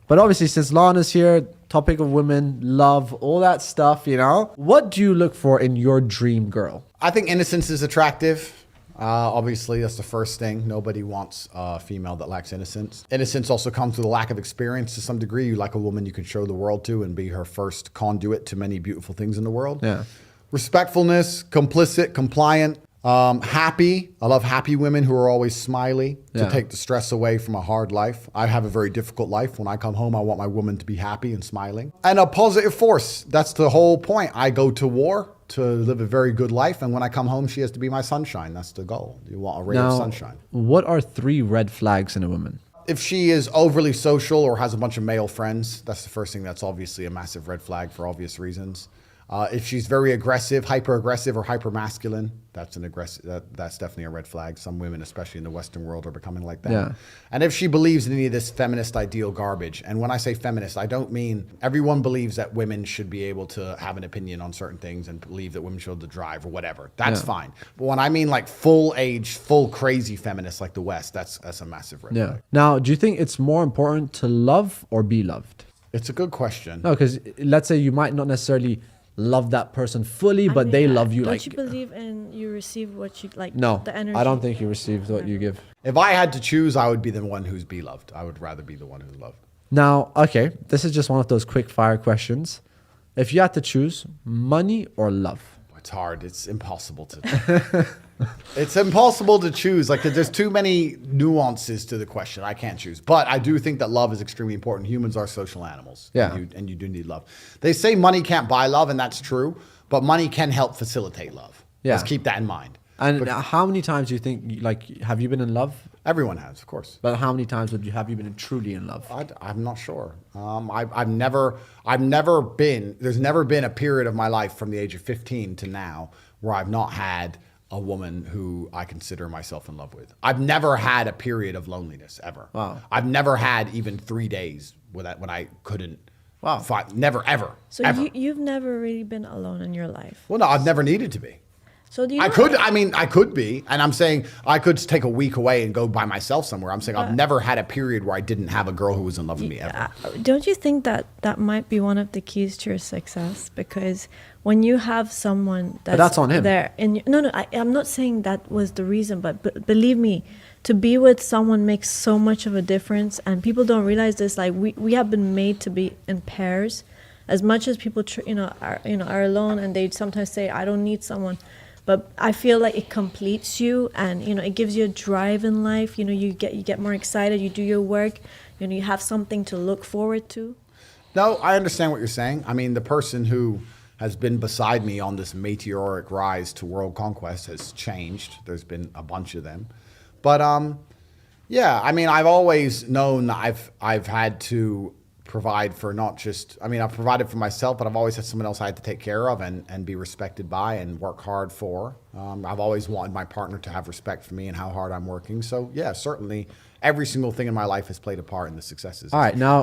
But obviously, since Lana's here, topic of women, love, all that stuff, you know. What do you look for in your dream girl? I think innocence is attractive. Obviously, that's the first thing. Nobody wants a female that lacks innocence. Innocence also comes with a lack of experience to some degree. You like a woman you can show the world to and be her first conduit to many beautiful things in the world. Yeah. Respectfulness, complicit, compliant, happy. I love happy women who are always smiley to take the stress away from a hard life. I have a very difficult life. When I come home, I want my woman to be happy and smiling. And a positive force. That's the whole point. I go to war to live a very good life. And when I come home, she has to be my sunshine. That's the goal. You want a ray of sunshine. What are 3 red flags in a woman? If she is overly social or has a bunch of male friends, that's the first thing. That's obviously a massive red flag for obvious reasons. If she's very aggressive, hyper-aggressive or hyper-masculine, that's definitely a red flag. Some women, especially in the Western world, are becoming like that. Yeah. And if she believes in any of this feminist ideal garbage, and when I say feminist, I don't mean everyone believes that women should be able to have an opinion on certain things and believe that women should be able to drive or whatever. That's fine. But when I mean like full crazy feminists like the West, that's a massive red flag. Now, do you think it's more important to love or be loved? It's a good question. No, because let's say you might not necessarily love that person fully, but they love you. Don't you believe in you receive what you like? No, the energy. I don't think you receive what you give. If I had to choose, I would be the one who's be loved. I would rather be the one who's loved. Now, okay, this is just one of those quick fire questions. If you had to choose money or love? It's hard. It's impossible to. It's impossible to choose. Like there's too many nuances to the question. I can't choose. But I do think that love is extremely important. Humans are social animals. Yeah. And you do need love. They say money can't buy love, and that's true. But money can help facilitate love. Yeah. Let's keep that in mind. And how many times do you think, like, have you been in love? Everyone has, of course. But how many times have you been truly in love? I'm not sure. I've never been. There's never been a period of my life from the age of 15 to now where I've not had a woman who I consider myself in love with. I've never had a period of loneliness ever. Wow. I've never had even 3 days when I couldn't. Wow. Never, ever. So ever. you've never really been alone in your life. Well, no, I've never needed to be. So do you? I could be, and I'm saying I could take a week away and go by myself somewhere. I'm saying I've never had a period where I didn't have a girl who was in love with me ever. Don't you think that might be one of the keys to your success? Because when you have someone that's on him. There, I'm not saying that was the reason, but believe me, to be with someone makes so much of a difference, and people don't realize this. Like we have been made to be in pairs, as much as people are alone, and they sometimes say I don't need someone. But I feel like it completes you, and it gives you a drive in life. You get more excited. You do your work. You have something to look forward to. No, I understand what you're saying. I mean, the person who has been beside me on this meteoric rise to world conquest has changed. There's been a bunch of them, but yeah. I mean, I've always known that I've had to provide for not just, I've provided for myself, but I've always had someone else I had to take care of and be respected by and work hard for. I've always wanted my partner to have respect for me and how hard I'm working. So yeah, certainly every single thing in my life has played a part in the successes. All right, now